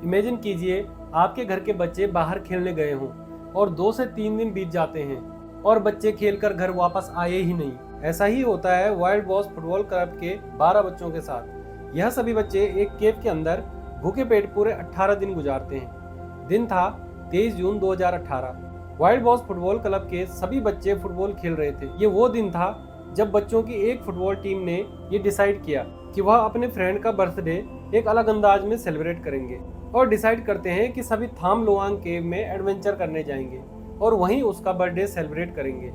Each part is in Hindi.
इमेजिन कीजिए आपके घर के बच्चे बाहर खेलने गए हों और 2 से 3 दिन बीत जाते हैं और बच्चे खेलकर घर वापस आए ही नहीं। ऐसा ही होता है वाइल्ड बॉस फुटबॉल क्लब के 12 बच्चों के साथ। यह सभी बच्चे एक केव के अंदर भूखे पेट पूरे 18 दिन गुजारते हैं। दिन था 23 जून 2018। वाइल्ड बॉस फुटबॉल क्लब के सभी बच्चे फुटबॉल खेल रहे थे। ये वो दिन था जब बच्चों की एक फुटबॉल टीम ने ये डिसाइड किया कि वह अपने फ्रेंड का बर्थडे एक अलग अंदाज में सेलिब्रेट करेंगे और डिसाइड करते हैं कि सभी थाम लोआंग केव में एडवेंचर करने जाएंगे और वहीं उसका बर्थडे सेलिब्रेट करेंगे।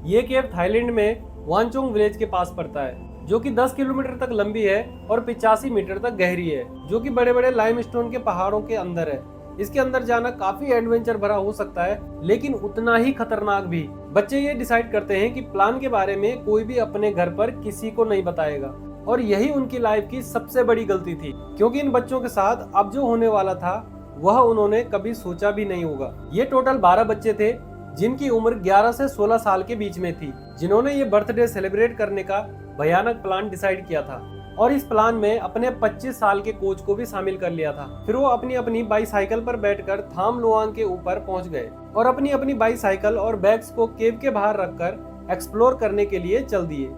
ये केव थाईलैंड में वांचोंग विलेज के पास पड़ता है, जो कि 10 किलोमीटर तक लंबी है और 85 मीटर तक गहरी है, जो कि बड़े बड़े लाइमस्टोन के पहाड़ों के अंदर है। इसके अंदर जाना काफी एडवेंचर भरा हो सकता है, लेकिन उतना ही खतरनाक भी। बच्चे ये डिसाइड करते हैं कि प्लान के बारे में कोई भी अपने घर पर किसी को नहीं बताएगा और यही उनकी लाइफ की सबसे बड़ी गलती थी, क्योंकि इन बच्चों के साथ अब जो होने वाला था वह उन्होंने कभी सोचा भी नहीं होगा। ये टोटल 12 बच्चे थे जिनकी उम्र 11 से 16 साल के बीच में थी, जिन्होंने ये बर्थडे सेलिब्रेट करने का भयानक प्लान डिसाइड किया था और इस प्लान में अपने 25 साल के कोच को भी शामिल कर लिया था। फिर वो अपनी अपनी बाईसाइकिल पर बैठकर थाम लोआंग के ऊपर पहुंच गए और अपनी अपनी बाईसाइकिल और बैग्स को केव के बाहर रखकर एक्सप्लोर करने के लिए चल दिए,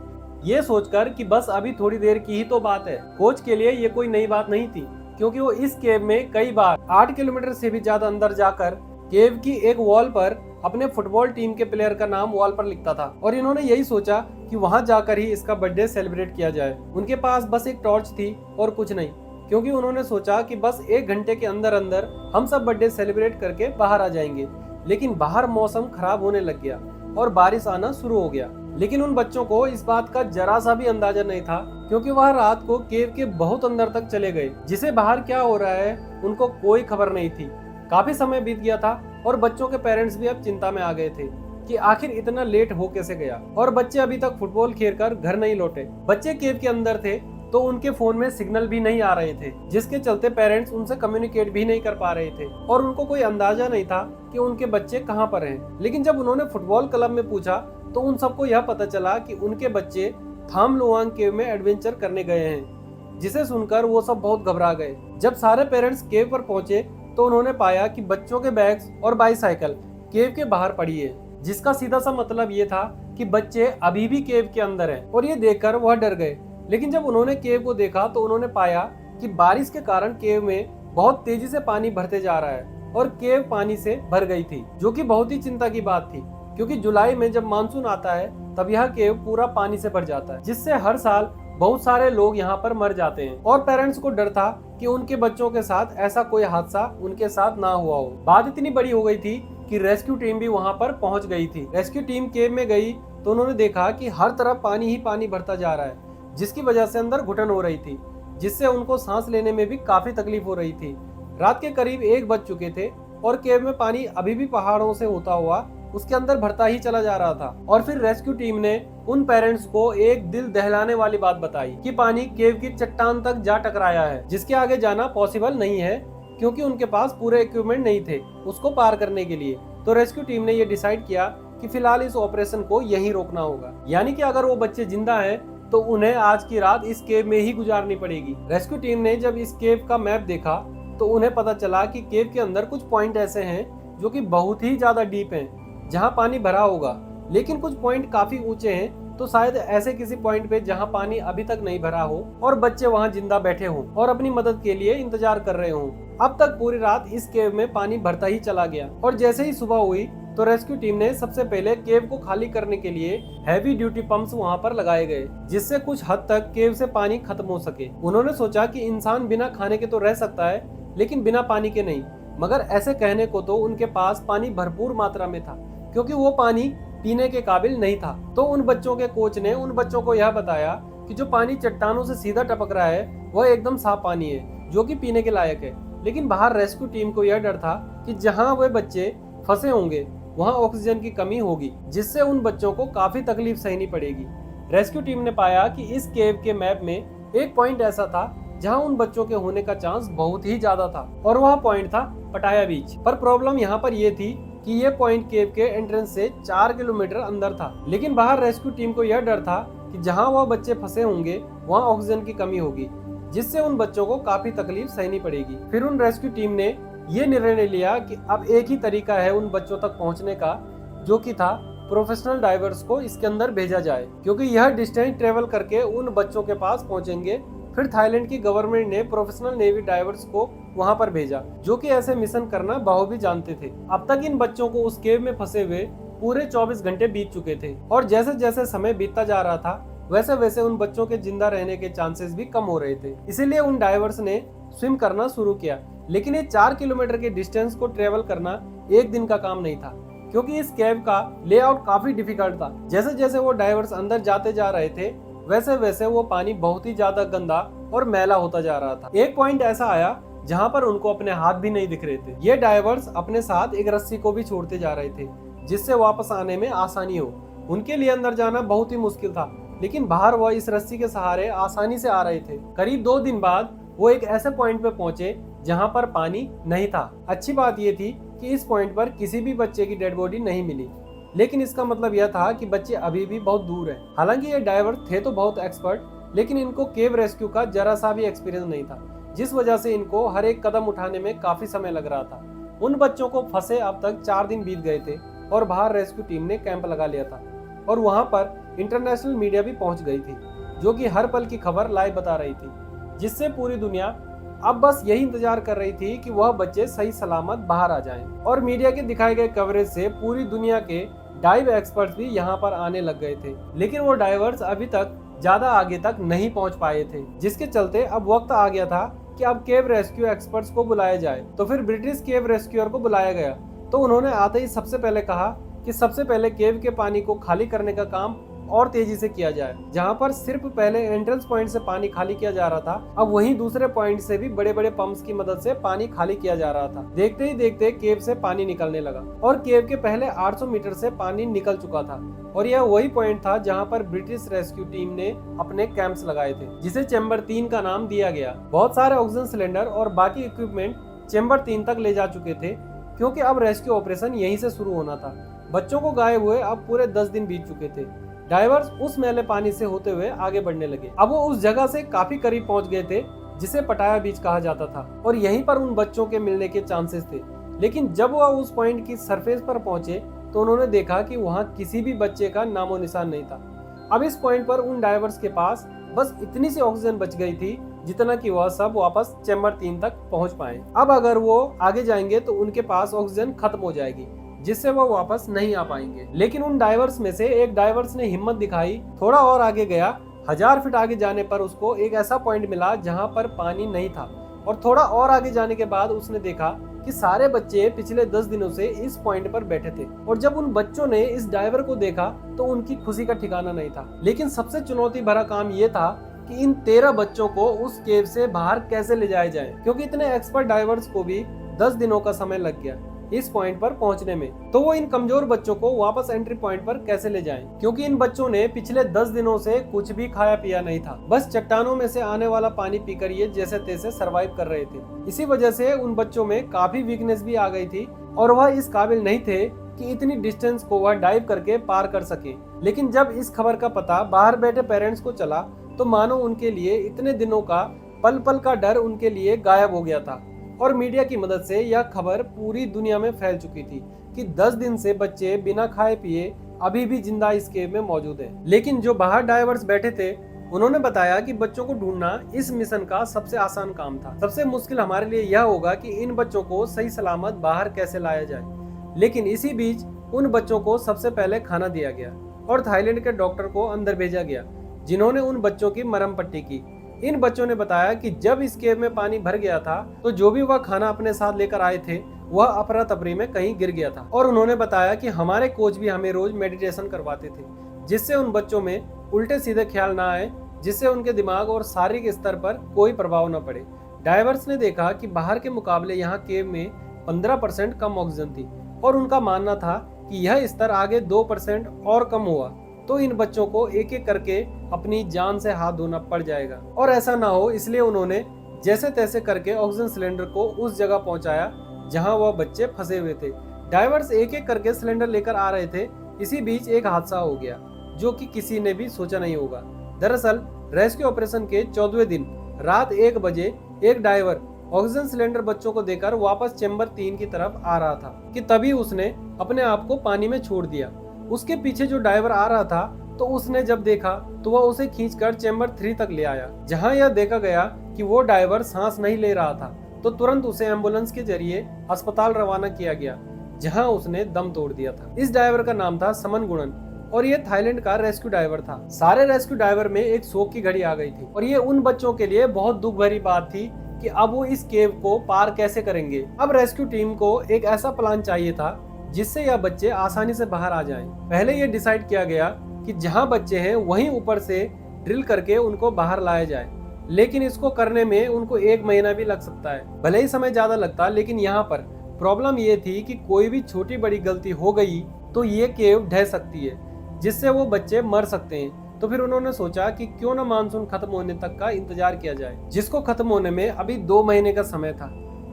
ये सोचकर कि बस अभी थोड़ी देर की ही तो बात है। कोच के लिए ये कोई नई बात नहीं थी, क्योंकि वो इस केव में कई बार 8 किलोमीटर से भी ज्यादा अंदर जाकर केव की एक वॉल पर अपने फुटबॉल टीम के प्लेयर का नाम वॉल पर लिखता था और इन्होंने यही सोचा कि वहां जाकर ही इसका बर्थडे सेलिब्रेट किया जाए। उनके पास बस एक टॉर्च थी और कुछ नहीं, क्योंकि उन्होंने सोचा कि बस 1 घंटे के अंदर अंदर हम सब बर्थडे सेलिब्रेट करके बाहर आ जाएंगे। लेकिन बाहर मौसम खराब होने लग गया और बारिश आना शुरू हो गया। लेकिन उन बच्चों को इस बात का जरा सा भी अंदाजा नहीं था, क्योंकि वह रात को केव के बहुत अंदर तक चले गए, जिसे बाहर क्या हो रहा है उनको कोई खबर नहीं थी। काफी समय बीत गया था और बच्चों के पेरेंट्स भी अब चिंता में आ गए थे कि आखिर इतना लेट हो कैसे गया और बच्चे अभी तक फुटबॉल खेलकर घर नहीं लौटे। बच्चे केव के अंदर थे तो उनके फोन में सिग्नल भी नहीं आ रहे थे, जिसके चलते पेरेंट्स उनसे कम्युनिकेट भी नहीं कर पा रहे थे और उनको कोई अंदाजा नहीं था कि उनके बच्चे कहाँ पर हैं। लेकिन जब उन्होंने फुटबॉल क्लब में पूछा तो उन सबको यह पता चला कि उनके बच्चे थाम लोआंग केव में एडवेंचर करने गए हैं, जिसे सुनकर वो सब बहुत घबरा गए। जब सारे पेरेंट्स केव पर पहुंचे तो उन्होंने पाया कि बच्चों के बैग्स और बाईसाइकिल केव के बाहर पड़ी है, जिसका सीधा सा मतलब ये था कि बच्चे अभी भी केव के अंदर हैं और ये देखकर वह डर गए। लेकिन जब उन्होंने केव को देखा तो उन्होंने पाया कि बारिश के कारण केव में बहुत तेजी से पानी भरते जा रहा है और केव पानी से भर गई थी, जो कि बहुत ही चिंता की बात थी, क्योंकि जुलाई में जब मानसून आता है तब यह केव पूरा पानी से भर जाता है, जिससे हर साल बहुत सारे लोग यहाँ पर मर जाते हैं। और पेरेंट्स को डर था कि उनके बच्चों के साथ ऐसा कोई हादसा उनके साथ ना हुआ हो। बात इतनी बड़ी हो गई थी कि रेस्क्यू टीम भी वहाँ पर पहुँच गई थी। रेस्क्यू टीम केव में गई तो उन्होंने देखा कि हर तरफ पानी ही पानी भरता जा रहा है, जिसकी वजह से अंदर घुटन हो रही थी, जिससे उनको सांस लेने में भी काफी तकलीफ हो रही थी। रात के करीब 1 बज चुके थे और केव में पानी अभी भी पहाड़ों से होता हुआ उसके अंदर भरता ही चला जा रहा था। और फिर रेस्क्यू टीम ने उन पेरेंट्स को एक दिल दहलाने वाली बात बताई कि पानी केव की चट्टान तक जा टकराया है, जिसके आगे जाना पॉसिबल नहीं है, क्योंकि उनके पास पूरे इक्विपमेंट नहीं थे उसको पार करने के लिए। तो रेस्क्यू टीम ने ये डिसाइड किया कि फिलहाल इस ऑपरेशन को यहीं रोकना होगा, यानी कि अगर वो बच्चे जिंदा हैं तो उन्हें आज की रात इस केव में ही गुजारनी पड़ेगी। रेस्क्यू टीम ने जब इस केव का मैप देखा तो उन्हें पता चला कि केव के अंदर कुछ पॉइंट ऐसे हैं जो कि बहुत ही ज्यादा डीप हैं, जहां पानी भरा होगा, लेकिन कुछ पॉइंट काफी ऊंचे हैं, तो शायद ऐसे किसी पॉइंट पे जहां पानी अभी तक नहीं भरा हो और बच्चे वहां जिंदा बैठे हों और अपनी मदद के लिए इंतजार कर रहे हों। अब तक पूरी रात इस केव में पानी भरता ही चला गया और जैसे ही सुबह हुई तो रेस्क्यू टीम ने सबसे पहले केव को खाली करने के लिए हैवी ड्यूटी पंप्स वहां पर लगाए गए, जिससे कुछ हद तक केव से पानी खत्म हो सके। उन्होंने सोचा कि इंसान बिना खाने के तो रह सकता है, लेकिन बिना पानी के नहीं। मगर ऐसे कहने को तो उनके पास पानी भरपूर मात्रा में था, क्योंकि वो पानी पीने के काबिल नहीं था। तो उन बच्चों के कोच ने उन बच्चों को यह बताया कि जो पानी चट्टानों से सीधा टपक रहा है वह एकदम साफ पानी है, जो कि पीने के लायक है। लेकिन बाहर रेस्क्यू टीम को यह डर था कि जहां वे बच्चे फंसे होंगे वहां ऑक्सीजन की कमी होगी, जिससे उन बच्चों को काफी तकलीफ सहनी पड़ेगी। रेस्क्यू टीम ने पाया कि इस केव के मैप में एक पॉइंट ऐसा था जहां उन बच्चों के होने का चांस बहुत ही ज्यादा था, और वह पॉइंट था पटाया बीच। पर प्रॉब्लम यहाँ पर यह थी कि ये पॉइंट केव के एंट्रेंस से 4 किलोमीटर अंदर था। लेकिन बाहर रेस्क्यू टीम को यह डर था कि जहां वह बच्चे फंसे होंगे वहां ऑक्सीजन की कमी होगी, जिससे उन बच्चों को काफी तकलीफ सहनी पड़ेगी। फिर उन रेस्क्यू टीम ने ये निर्णय लिया कि अब एक ही तरीका है उन बच्चों तक पहुंचने का, जो कि था प्रोफेशनल डाइवर्स को इसके अंदर भेजा जाए, क्योंकि यह डिस्टेंस ट्रेवल करके उन बच्चों के पास पहुंचेंगे। फिर थाईलैंड की गवर्नमेंट ने प्रोफेशनल नेवी डाइवर्स को वहां पर भेजा, जो कि ऐसे मिशन करना बखूबी जानते थे। अब तक इन बच्चों को उस केव में फंसे हुए पूरे 24 घंटे बीत चुके थे, और जैसे जैसे समय बीतता जा रहा था वैसे वैसे उन बच्चों के जिंदा रहने के चांसेस भी कम हो रहे थे। इसीलिए उन डाइवर्स ने स्विम करना शुरू किया। लेकिन ये 4 किलोमीटर के डिस्टेंस को ट्रेवल करना एक दिन का काम नहीं था, क्योंकि इस केव का लेआउट काफी डिफिकल्ट था। जैसे जैसे वो डाइवर्स अंदर जाते जा रहे थे वैसे वैसे वो पानी बहुत ही ज्यादा गंदा और मैला होता जा रहा था। एक पॉइंट ऐसा आया जहाँ पर उनको अपने हाथ भी नहीं दिख रहे थे। ये डाइवर्स अपने साथ एक रस्सी को भी छोड़ते जा रहे थे, जिससे वापस आने में आसानी हो। उनके लिए अंदर जाना बहुत ही मुश्किल था, लेकिन बाहर वह इस रस्सी के सहारे आसानी से आ रहे थे। करीब 2 दिन बाद वो एक ऐसे पॉइंट पे पहुंचे जहां पर पानी नहीं था। अच्छी बात ये थी कि इस पॉइंट पर किसी भी बच्चे की डेड बॉडी नहीं मिली, लेकिन इसका मतलब यह था कि बच्चे अभी भी बहुत दूर हैं। हालांकि ये डाइवर थे तो बहुत एक्सपर्ट, लेकिन इनको केव रेस्क्यू का जरा सा भी एक्सपीरियंस नहीं था, जिस वजह से इनको हर एक कदम उठाने में काफी समय लग रहा था। उन बच्चों को फंसे अब तक 4 दिन बीत गए थे और बाहर रेस्क्यू टीम ने कैंप लगा लिया था, और वहां पर इंटरनेशनल मीडिया भी पहुंच गई थी, जो कि हर पल की खबर लाइव बता रही थी, जिससे पूरी दुनिया अब बस यही इंतजार कर रही थी कि वह बच्चे सही सलामत बाहर आ जाएं। और मीडिया के दिखाए गए कवरेज से पूरी दुनिया के डाइव एक्सपर्ट्स भी यहाँ पर आने लग गए थे, लेकिन वो डाइवर्स अभी तक ज्यादा आगे तक नहीं पहुंच पाए थे, जिसके चलते अब वक्त आ गया था कि अब केव रेस्क्यू एक्सपर्ट्स को बुलाया जाए। तो फिर ब्रिटिश केव रेस्क्यूअर को बुलाया गया। तो उन्होंने आते ही सबसे पहले कहा कि सबसे पहले केव के पानी को खाली करने का काम और तेजी से किया जाए। जहां पर सिर्फ पहले एंट्रेंस पॉइंट से पानी खाली किया जा रहा था, अब वहीं दूसरे पॉइंट से भी बड़े बड़े पंप्स की मदद से पानी खाली किया जा रहा था। देखते ही देखते केव से पानी निकलने लगा और केव के पहले 800 मीटर से पानी निकल चुका था, और यह वही पॉइंट था जहां पर ब्रिटिश रेस्क्यू टीम ने अपने कैंप्स लगाए थे, जिसे चैम्बर 3 का नाम दिया गया। बहुत सारे ऑक्सीजन सिलेंडर और बाकी इक्विपमेंट चैम्बर 3 तक ले जा चुके थे, क्योंकि अब रेस्क्यू ऑपरेशन यहीं से शुरू होना था। बच्चों को गायब हुए अब पूरे 10 दिन बीत चुके थे। डाइवर्स उस मैले पानी से होते हुए आगे बढ़ने लगे। अब वो उस जगह से काफी करीब पहुंच गए थे जिसे पटाया बीच कहा जाता था, और यहीं पर उन बच्चों के मिलने के चांसेस थे। लेकिन जब वह उस पॉइंट की सरफेस पर पहुंचे तो उन्होंने देखा कि वहां किसी भी बच्चे का नामो निशान नहीं था। अब इस पॉइंट पर उन डाइवर्स के पास बस इतनी सी ऑक्सीजन बच गई थी जितना कि वह सब वापस चैम्बर 3 तक पहुंच पाए। अब अगर वो आगे जाएंगे तो उनके पास ऑक्सीजन खत्म हो जाएगी, जिससे वो वापस नहीं आ पाएंगे। लेकिन उन डाइवर्स में से एक डाइवर्स ने हिम्मत दिखाई, थोड़ा और आगे गया। 1000 फीट आगे जाने पर उसको एक ऐसा पॉइंट मिला जहां पर पानी नहीं था, और थोड़ा और आगे जाने के बाद उसने देखा कि सारे बच्चे पिछले 10 दिनों से इस पॉइंट पर बैठे थे। और जब उन बच्चों ने इस डाइवर को देखा तो उनकी खुशी का ठिकाना नहीं था। लेकिन सबसे चुनौती भरा काम ये था कि इन 13 बच्चों को उस केव से बाहर कैसे ले जाया जाए, क्योंकि इतने एक्सपर्ट डाइवर्स को भी 10 दिनों का समय लग गया इस पॉइंट पर पहुंचने में। तो वो इन कमजोर बच्चों को वापस एंट्री पॉइंट पर कैसे ले जाएं? क्योंकि इन बच्चों ने पिछले 10 दिनों से कुछ भी खाया पिया नहीं था, बस चट्टानों में से आने वाला पानी पीकर ये जैसे तैसे सरवाइव कर रहे थे। इसी वजह से उन बच्चों में काफी वीकनेस भी आ गई थी, और वह इस काबिल नहीं थे कि इतनी डिस्टेंस को वह डाइव करके पार कर सके। लेकिन जब इस खबर का पता बाहर बैठे पेरेंट्स को चला तो मानो उनके लिए इतने दिनों का पल पल का डर उनके लिए गायब हो गया था, और मीडिया की मदद से यह खबर पूरी दुनिया में फैल चुकी थी कि 10 दिन से बच्चे बिना खाए पिए अभी भी जिंदा इस केव में मौजूद हैं। लेकिन जो बाहर डाइवर्स बैठे थे उन्होंने बताया कि बच्चों को ढूंढना इस मिशन का सबसे आसान काम था। सबसे मुश्किल हमारे लिए यह होगा कि इन बच्चों को सही सलामत बाहर कैसे लाया जाए। लेकिन इसी बीच उन बच्चों को सबसे पहले खाना दिया गया और थाईलैंड के डॉक्टर को अंदर भेजा गया, जिन्होंने उन बच्चों की मरहम पट्टी की। इन बच्चों ने बताया कि जब इस केव में पानी भर गया था तो जो भी वह खाना अपने साथ लेकर आए थे वह अफरा तफरी में कहीं गिर गया था। और उन्होंने बताया कि हमारे कोच भी हमें रोज मेडिटेशन करवाते थे, जिससे उन बच्चों में उल्टे सीधे ख्याल ना आए, जिससे उनके दिमाग और शारीरिक स्तर पर कोई प्रभाव न पड़े। डाइवर्स ने देखा कि बाहर के मुकाबले यहाँ केव में 15% कम ऑक्सीजन थी, और उनका मानना था कि यह स्तर आगे 2% और कम हुआ तो इन बच्चों को एक एक करके अपनी जान से हाथ धोना पड़ जाएगा। और ऐसा ना हो इसलिए उन्होंने जैसे तैसे करके ऑक्सीजन सिलेंडर को उस जगह पहुंचाया जहां वह बच्चे फंसे हुए थे। डाइवर्स एक एक करके सिलेंडर लेकर आ रहे थे। इसी बीच एक हादसा हो गया जो कि किसी ने भी सोचा नहीं होगा। दरअसल रेस्क्यू ऑपरेशन के 14वें दिन रात 1 बजे एक डाइवर ऑक्सीजन सिलेंडर बच्चों को देकर वापस चैम्बर 3 की तरफ आ रहा था कि तभी उसने अपने आप को पानी में छोड़ दिया। उसके पीछे जो डाइवर आ रहा था तो उसने जब देखा तो वह उसे खींचकर चैम्बर 3 तक ले आया, जहां यह देखा गया कि वो डाइवर सांस नहीं ले रहा था। तो तुरंत उसे एम्बुलेंस के जरिए अस्पताल रवाना किया गया, जहां उसने दम तोड़ दिया था। इस डाइवर का नाम था समन गुणन और ये थाईलैंड का रेस्क्यू डाइवर था। सारे रेस्क्यू डाइवर में एक शोक की घड़ी आ गई थी और ये उन बच्चों के लिए बहुत दुख भरी बात थी कि अब वो इस केव को पार कैसे करेंगे। अब रेस्क्यू टीम को एक ऐसा प्लान चाहिए था जिससे यह बच्चे आसानी से बाहर आ जाएं। पहले ये डिसाइड किया गया कि जहां बच्चे हैं वहीं ऊपर से ड्रिल करके उनको बाहर लाया जाए, लेकिन इसको करने में उनको 1 महीना भी लग सकता है। भले ही समय ज्यादा लगता, लेकिन यहाँ पर प्रॉब्लम ये थी कि कोई भी छोटी बड़ी गलती हो गई तो ये केव ढह सकती है, जिससे वो बच्चे मर सकते हैं। तो फिर उन्होंने सोचा कि क्यों ना मानसून खत्म होने तक का इंतजार किया जाए, जिसको खत्म होने में अभी 2 महीने का समय था,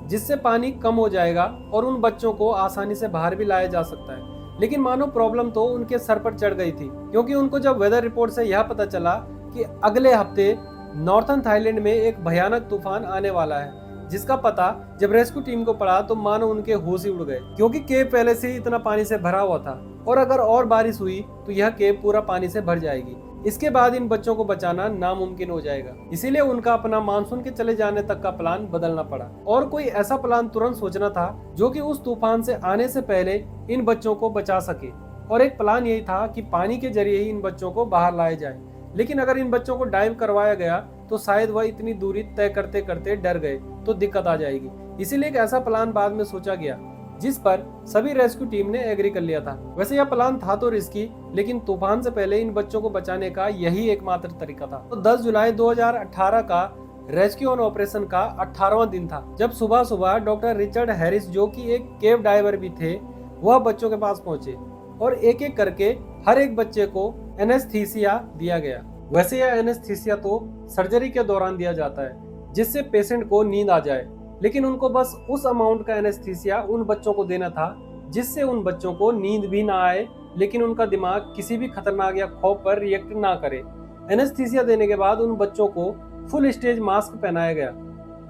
जिससे पानी कम हो जाएगा और उन बच्चों को आसानी से बाहर भी लाया जा सकता है। लेकिन मानो प्रॉब्लम तो उनके सर पर चढ़ गई थी, क्योंकि उनको जब वेदर रिपोर्ट से यह पता चला कि अगले हफ्ते नॉर्थन थाईलैंड में एक भयानक तूफान आने वाला है, जिसका पता जब रेस्क्यू टीम को पड़ा तो मानो उनके होश ही उड़ गए, क्योंकि केव पहले से ही इतना पानी से भरा हुआ था और अगर और बारिश हुई तो यह केव पूरा पानी से भर जाएगी। इसके बाद इन बच्चों को बचाना नामुमकिन हो जाएगा। इसीलिए उनका अपना मानसून के चले जाने तक का प्लान बदलना पड़ा और कोई ऐसा प्लान तुरंत सोचना था जो कि उस तूफान से आने से पहले इन बच्चों को बचा सके। और एक प्लान यही था कि पानी के जरिए ही इन बच्चों को बाहर लाया जाए। लेकिन अगर इन बच्चों को डाइव करवाया गया तो शायद वह इतनी दूरी तय करते करते डर गए तो दिक्कत आ जाएगी। इसीलिए एक ऐसा प्लान बाद में सोचा गया जिस पर सभी रेस्क्यू टीम ने एग्री कर लिया था। वैसे यह प्लान था तो रिस्की, लेकिन तूफान से पहले इन बच्चों को बचाने का यही एकमात्र तरीका था। तो 10 जुलाई 2018 का रेस्क्यू ऑन ऑपरेशन का 18वां दिन था, जब सुबह सुबह डॉक्टर रिचर्ड हैरिस, जो कि एक केव डाइवर भी थे, वह बच्चों के पास पहुंचे और एक एक करके हर एक बच्चे को एनेस्थीसिया दिया गया। वैसे यह एनेस्थीसिया तो सर्जरी के दौरान दिया जाता है जिससे पेशेंट को नींद आ जाए, लेकिन उनको बस उस अमाउंट का एनेस्थीसिया उन बच्चों को देना था जिससे उन बच्चों को नींद भी ना आए, लेकिन उनका दिमाग किसी भी खतरनाक या खौफ पर रिएक्ट ना करे। एनेस्थीसिया देने के बाद उन बच्चों को फुल स्टेज मास्क पहनाया गया,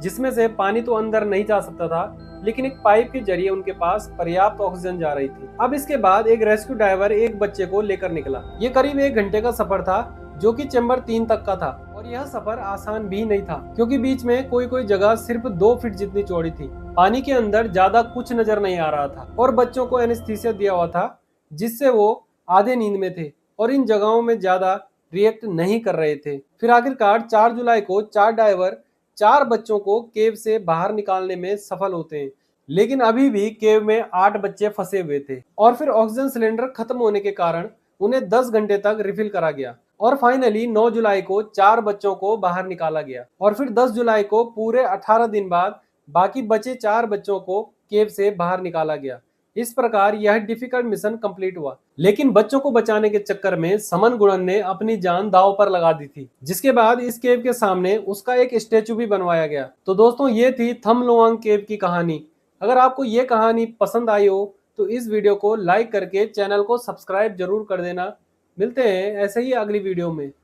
जिसमें से पानी तो अंदर नहीं जा सकता था, लेकिन एक पाइप के जरिए उनके पास पर्याप्त ऑक्सीजन जा रही थी। अब इसके बाद एक रेस्क्यू डाइवर एक बच्चे को लेकर निकला। ये करीब 1 घंटे का सफर था, जो कि चैम्बर 3 तक का था और यह सफर आसान भी नहीं था, क्योंकि बीच में कोई जगह सिर्फ 2 फीट जितनी चौड़ी थी। पानी के अंदर ज्यादा कुछ नजर नहीं आ रहा था और बच्चों को एनेस्थीसिया दिया हुआ था, जिससे वो आधे नींद में थे और इन जगहों में ज्यादा रिएक्ट नहीं कर रहे थे। फिर आखिरकार 4 जुलाई को 4 डाइवर 4 बच्चों को केव से बाहर निकालने में सफल होते हैं, लेकिन अभी भी केव में 8 बच्चे फंसे हुए थे और फिर ऑक्सीजन सिलेंडर खत्म होने के कारण उन्हें 10 घंटे तक रिफिल करा गया और फाइनली 9 जुलाई को 4 बच्चों को बाहर निकाला गया और फिर 10 जुलाई को पूरे 18 दिन बाद बाकी बचे 4 बच्चों को केव से बाहर निकाला गया। इस प्रकार यह डिफिकल्ट मिशन कंप्लीट हुआ, लेकिन बच्चों को बचाने के चक्कर में समन गुणन ने अपनी जान दांव पर लगा दी थी, जिसके बाद इस केव के सामने उसका एक स्टेचू भी बनवाया गया। तो दोस्तों, ये थी थम लोआंग केव की कहानी। अगर आपको ये कहानी पसंद आई हो तो इस वीडियो को लाइक करके चैनल को सब्सक्राइब जरूर कर देना। मिलते हैं ऐसे ही अगली वीडियो में।